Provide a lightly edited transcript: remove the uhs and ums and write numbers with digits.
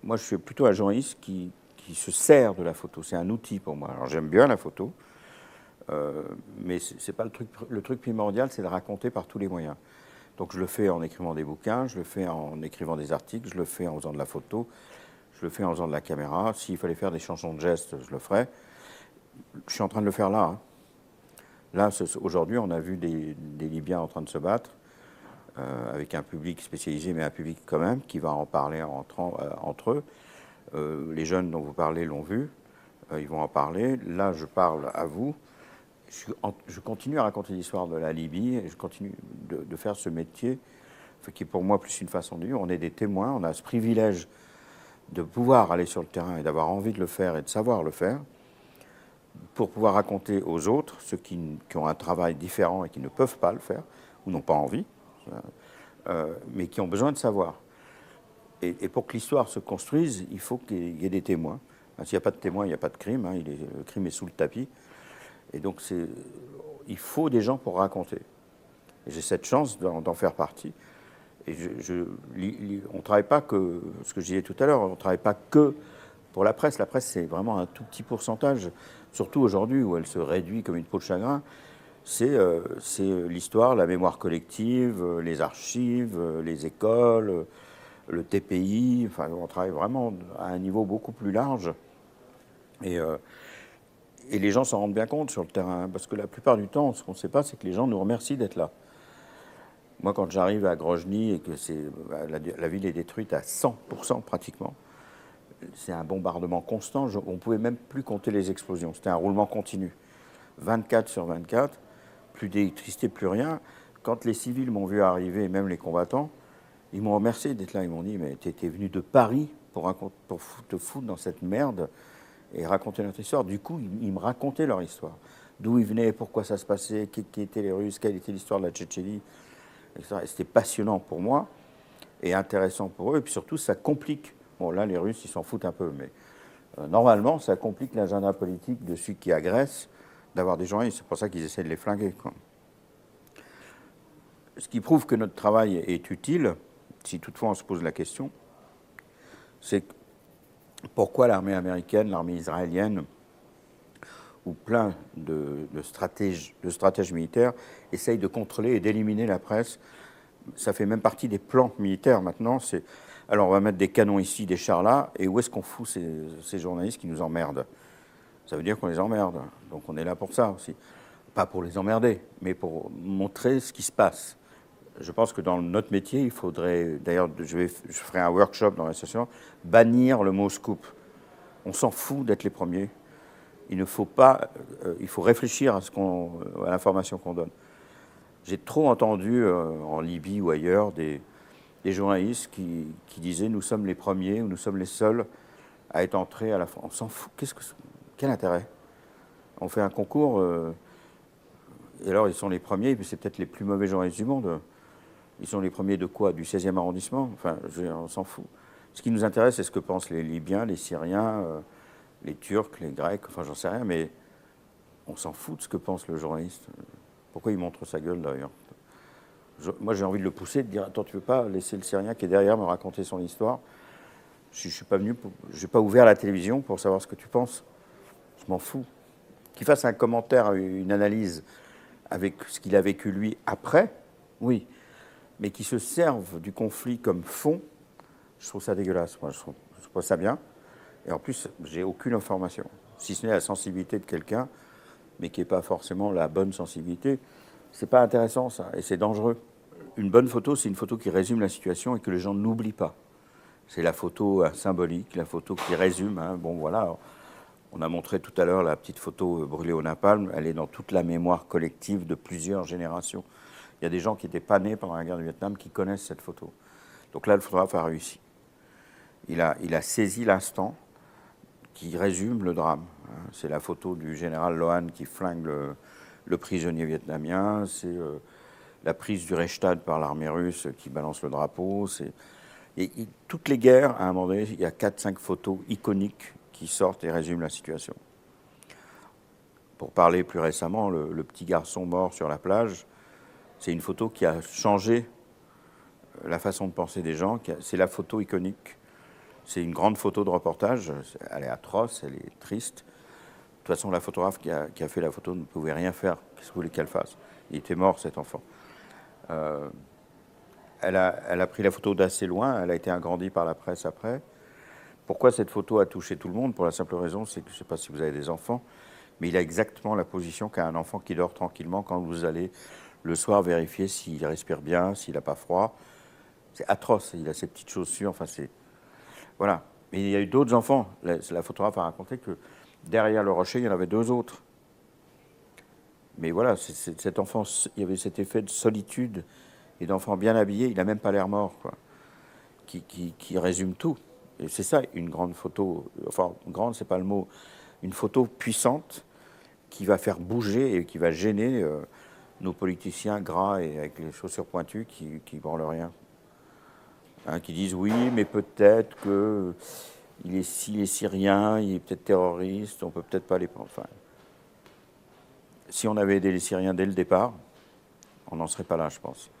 Moi, je suis plutôt un journaliste qui se sert de la photo. C'est un outil pour moi. Alors, j'aime bien la photo, mais c'est pas le truc. Le truc primordial, c'est de raconter par tous les moyens. Donc, je le fais en écrivant des bouquins, je le fais en écrivant des articles, je le fais en faisant de la photo, je le fais en faisant de la caméra. S'il fallait faire des chansons de gestes, je le ferais. Je suis en train de le faire là. Hein. Là, aujourd'hui, on a vu des Libyens en train de se battre, avec un public spécialisé, mais un public quand même, qui va en parler entre eux. Les jeunes dont vous parlez l'ont vu, ils vont en parler. Là, je parle à vous. Je continue à raconter l'histoire de la Libye et je continue de faire ce métier qui est pour moi plus une façon de vivre. On est des témoins, on a ce privilège de pouvoir aller sur le terrain et d'avoir envie de le faire et de savoir le faire pour pouvoir raconter aux autres, ceux qui ont un travail différent et qui ne peuvent pas le faire ou n'ont pas envie, mais qui ont besoin de savoir. Et pour que l'histoire se construise, il faut qu'il y ait des témoins. S'il n'y a pas de témoins, il n'y a pas de crime. Hein, le crime est sous le tapis. Et donc, il faut des gens pour raconter. Et j'ai cette chance d'en faire partie. Et on ne travaille pas que, ce que je disais tout à l'heure, on ne travaille pas que pour la presse. La presse, c'est vraiment un tout petit pourcentage, surtout aujourd'hui où elle se réduit comme une peau de chagrin. C'est l'histoire, la mémoire collective, les archives, les écoles, le TPI. Enfin, on travaille vraiment à un niveau beaucoup plus large. Et les gens s'en rendent bien compte sur le terrain, parce que la plupart du temps, ce qu'on ne sait pas, c'est que les gens nous remercient d'être là. Moi, quand j'arrive à Grozny et que la ville est détruite à 100% pratiquement, c'est un bombardement constant. On ne pouvait même plus compter les explosions. C'était un roulement continu. 24 sur 24, plus d'électricité, plus rien. Quand les civils m'ont vu arriver, même les combattants, ils m'ont remercié d'être là. Ils m'ont dit, mais tu étais venu de Paris pour te foutre dans cette merde et raconter notre histoire. Du coup, ils me racontaient leur histoire. D'où ils venaient, pourquoi ça se passait, qui étaient les Russes, quelle était l'histoire de la Tchétchénie, etc. Et c'était passionnant pour moi et intéressant pour eux. Et puis surtout, ça complique. Bon, là, les Russes, ils s'en foutent un peu, mais normalement, ça complique l'agenda politique de celui qui agresse d'avoir des journalistes. C'est pour ça qu'ils essaient de les flinguer, quoi. Ce qui prouve que notre travail est utile, si toutefois on se pose la question, c'est pourquoi l'armée américaine, l'armée israélienne, ou plein de stratèges militaires essayent de contrôler et d'éliminer la presse. Ça fait même partie des plans militaires maintenant. Alors on va mettre des canons ici, des chars là, et où est-ce qu'on fout ces journalistes qui nous emmerdent? Ça veut dire qu'on les emmerde. Donc on est là pour ça aussi. Pas pour les emmerder, mais pour montrer ce qui se passe. Je pense que dans notre métier, il faudrait, d'ailleurs, je ferai un workshop dans l'association, bannir le mot scoop. On s'en fout d'être les premiers. Il ne faut pas, il faut réfléchir à l'information qu'on donne. J'ai trop entendu en Libye ou ailleurs des journalistes qui disaient nous sommes les premiers ou nous sommes les seuls à être entrés à la France. On s'en fout. Quel intérêt? On fait un concours et alors ils sont les premiers, et puis c'est peut-être les plus mauvais journalistes du monde. Ils sont les premiers de quoi? Du 16e arrondissement? Enfin, on s'en fout. Ce qui nous intéresse, c'est ce que pensent les Libyens, les Syriens, les Turcs, les Grecs, enfin j'en sais rien, mais on s'en fout de ce que pense le journaliste. Pourquoi il montre sa gueule d'ailleurs? Moi j'ai envie de le pousser, de dire attends, tu veux pas laisser le Syrien qui est derrière me raconter son histoire? Je suis pas venu, j'ai pas ouvert la télévision pour savoir ce que tu penses. Je m'en fous. Qu'il fasse un commentaire, une analyse avec ce qu'il a vécu lui après, oui, mais qui se serve du conflit comme fond, je trouve ça dégueulasse. Moi, je trouve ça bien. Et en plus, j'ai aucune information, si ce n'est la sensibilité de quelqu'un, mais qui n'est pas forcément la bonne sensibilité. C'est pas intéressant, ça, et c'est dangereux. Une bonne photo, c'est une photo qui résume la situation et que les gens n'oublient pas. C'est la photo symbolique, la photo qui résume. Hein. Bon, voilà. Alors, on a montré tout à l'heure la petite photo brûlée au napalm. Elle est dans toute la mémoire collective de plusieurs générations. Il y a des gens qui n'étaient pas nés pendant la guerre du Vietnam qui connaissent cette photo. Donc là, le photographe a réussi. Il a saisi l'instant qui résume le drame. C'est la photo du général Lohan qui flingue le prisonnier vietnamien. C'est la prise du Reichstag par l'armée russe qui balance le drapeau. Et toutes les guerres, à un moment donné, il y a 4-5 photos iconiques qui sortent et résument la situation. Pour parler plus récemment, le petit garçon mort sur la plage, c'est une photo qui a changé la façon de penser des gens. C'est la photo iconique. C'est une grande photo de reportage. Elle est atroce, elle est triste. De toute façon, la photographe qui a fait la photo ne pouvait rien faire. Qu'est-ce que vous voulez qu'elle fasse? Il était mort, cet enfant. Elle a pris la photo d'assez loin. Elle a été agrandie par la presse après. Pourquoi cette photo a touché tout le monde? Pour la simple raison, c'est que je ne sais pas si vous avez des enfants, mais il a exactement la position qu'a un enfant qui dort tranquillement quand vous allez le soir vérifier s'il respire bien, s'il n'a pas froid. C'est atroce. Il a ses petites chaussures. Enfin, c'est... Voilà. Mais il y a eu d'autres enfants. La photographe a raconté que derrière le rocher, il y en avait 2 autres. Mais voilà, cet enfant, il y avait cet effet de solitude et d'enfant bien habillé. Il n'a même pas l'air mort, quoi. Qui résume tout. Et c'est ça, une grande photo. Enfin, grande, c'est pas le mot. Une photo puissante qui va faire bouger et qui va gêner nos politiciens gras et avec les chaussures pointues qui branlent rien. Hein, qui disent oui, mais peut-être que s'il est syrien, il est peut-être terroriste, on peut peut-être pas les prendre. Enfin, si on avait aidé les Syriens dès le départ, on n'en serait pas là, je pense.